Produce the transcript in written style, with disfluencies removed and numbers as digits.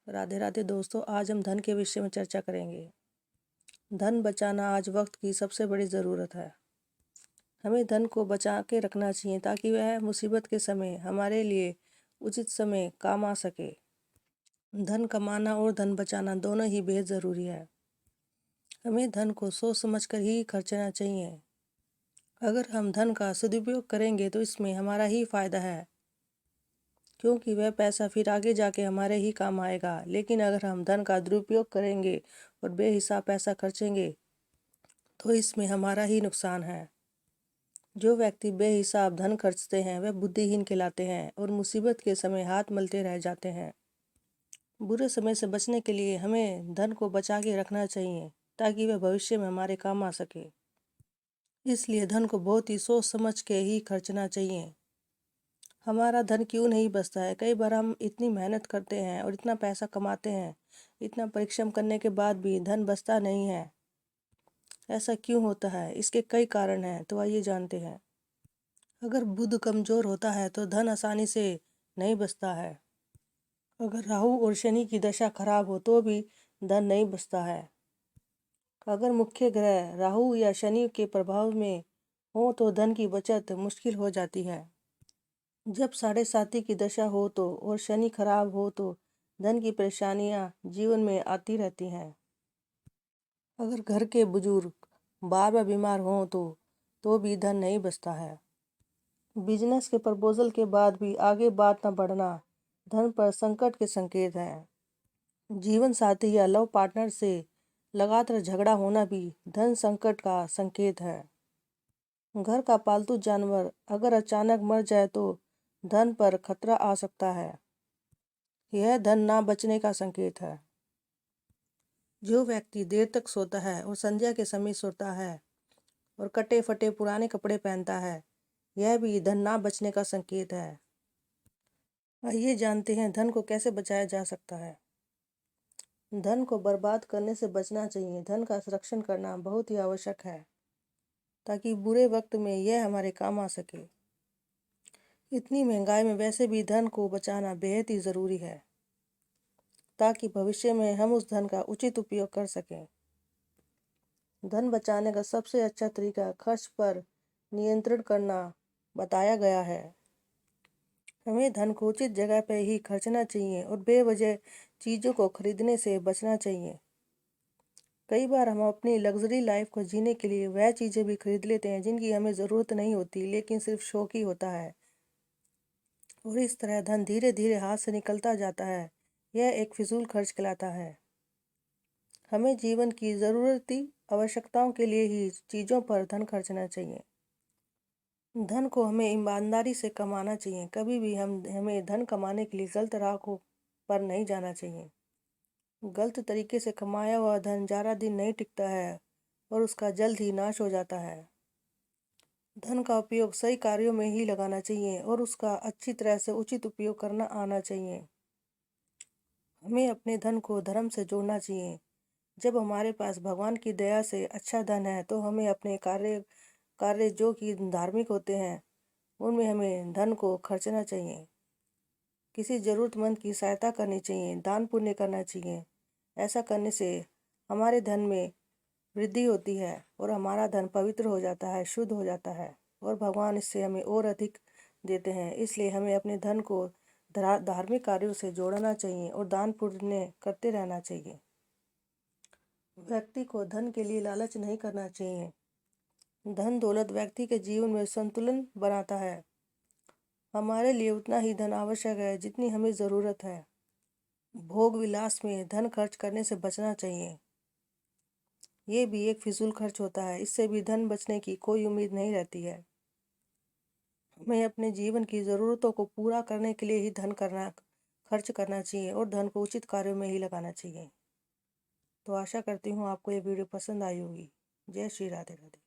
राधे राधे दोस्तों, आज हम धन के विषय में चर्चा करेंगे। धन बचाना आज वक्त की सबसे बड़ी ज़रूरत है। हमें धन को बचा के रखना चाहिए ताकि वह मुसीबत के समय हमारे लिए उचित समय काम आ सके। धन कमाना और धन बचाना दोनों ही बेहद ज़रूरी है। हमें धन को सोच समझ कर ही खर्चना चाहिए। अगर हम धन का सदुपयोग करेंगे तो इसमें हमारा ही फ़ायदा है, क्योंकि वह पैसा फिर आगे जाके हमारे ही काम आएगा। लेकिन अगर हम धन का दुरुपयोग करेंगे और बेहिसाब पैसा खर्चेंगे तो इसमें हमारा ही नुकसान है। जो व्यक्ति बेहिसाब धन खर्चते हैं वह बुद्धिहीन कहलाते हैं और मुसीबत के समय हाथ मलते रह जाते हैं। बुरे समय से बचने के लिए हमें धन को बचा के रखना चाहिए ताकि वह भविष्य में हमारे काम आ सके। इसलिए धन को बहुत ही सोच समझ के ही खर्चना चाहिए। हमारा धन क्यों नहीं बचता है? कई बार हम इतनी मेहनत करते हैं और इतना पैसा कमाते हैं, इतना परिश्रम करने के बाद भी धन बचता नहीं है। ऐसा क्यों होता है? इसके कई कारण हैं, तो आइए जानते हैं। अगर बुध कमजोर होता है तो धन आसानी से नहीं बचता है। अगर राहु और शनि की दशा खराब हो तो भी धन नहीं बचता है। अगर मुख्य ग्रह राहु या शनि के प्रभाव में हो तो धन की बचत मुश्किल हो जाती है। जब साढ़े साती की दशा हो तो और शनि खराब हो तो धन की परेशानियां जीवन में आती रहती हैं। अगर घर के बुजुर्ग बार बार बीमार हों तो भी धन नहीं बचता है। बिजनेस के प्रपोजल के बाद भी आगे बात न बढ़ना धन पर संकट के संकेत हैं। जीवन साथी या लव पार्टनर से लगातार झगड़ा होना भी धन संकट का संकेत है। घर का पालतू जानवर अगर अचानक मर जाए तो धन पर खतरा आ सकता है। यह धन ना बचने का संकेत है। जो व्यक्ति देर तक सोता है और संध्या के समय सोता है और कटे फटे पुराने कपड़े पहनता है, यह भी धन ना बचने का संकेत है। आइए जानते हैं धन को कैसे बचाया जा सकता है। धन को बर्बाद करने से बचना चाहिए। धन का संरक्षण करना बहुत ही आवश्यक है ताकि बुरे वक्त में यह हमारे काम आ सके। इतनी महंगाई में वैसे भी धन को बचाना बेहद ही ज़रूरी है ताकि भविष्य में हम उस धन का उचित उपयोग कर सकें। धन बचाने का सबसे अच्छा तरीका खर्च पर नियंत्रण करना बताया गया है। हमें धन को उचित जगह पर ही खर्चना चाहिए और बेवजह चीज़ों को खरीदने से बचना चाहिए। कई बार हम अपनी लग्जरी लाइफ को जीने के लिए वह चीज़ें भी खरीद लेते हैं जिनकी हमें ज़रूरत नहीं होती, लेकिन सिर्फ शौक ही होता है और इस तरह धन धीरे धीरे हाथ से निकलता जाता है। यह एक फिजूल खर्च कहलाता है। हमें जीवन की ज़रूरती आवश्यकताओं के लिए ही चीज़ों पर धन खर्चना चाहिए। धन को हमें ईमानदारी से कमाना चाहिए। कभी भी हमें धन कमाने के लिए गलत राह पर नहीं जाना चाहिए। गलत तरीके से कमाया हुआ धन ज़्यादा दिन नहीं टिकता है और उसका जल्द ही नाश हो जाता है। धन का उपयोग सही कार्यों में ही लगाना चाहिए और उसका अच्छी तरह से उचित उपयोग करना आना चाहिए। हमें अपने धन को धर्म से जोड़ना चाहिए। जब हमारे पास भगवान की दया से अच्छा धन है तो हमें अपने कार्य जो कि धार्मिक होते हैं उनमें हमें धन को खर्चना चाहिए। किसी ज़रूरतमंद की सहायता करनी चाहिए, दान पुण्य करना चाहिए। ऐसा करने से हमारे धन में वृद्धि होती है और हमारा धन पवित्र हो जाता है, शुद्ध हो जाता है और भगवान इससे हमें और अधिक देते हैं। इसलिए हमें अपने धन को धार्मिक कार्यों से जोड़ना चाहिए और दान पुण्य करते रहना चाहिए। व्यक्ति को धन के लिए लालच नहीं करना चाहिए। धन दौलत व्यक्ति के जीवन में संतुलन बनाता है। हमारे लिए उतना ही धन आवश्यक है जितनी हमें ज़रूरत है। भोग विलास में धन खर्च करने से बचना चाहिए। ये भी एक फिजूल खर्च होता है। इससे भी धन बचने की कोई उम्मीद नहीं रहती है। हमें अपने जीवन की ज़रूरतों को पूरा करने के लिए ही खर्च करना चाहिए और धन को उचित कार्यों में ही लगाना चाहिए। तो आशा करती हूँ आपको ये वीडियो पसंद आई होगी। जय श्री राधे राधे।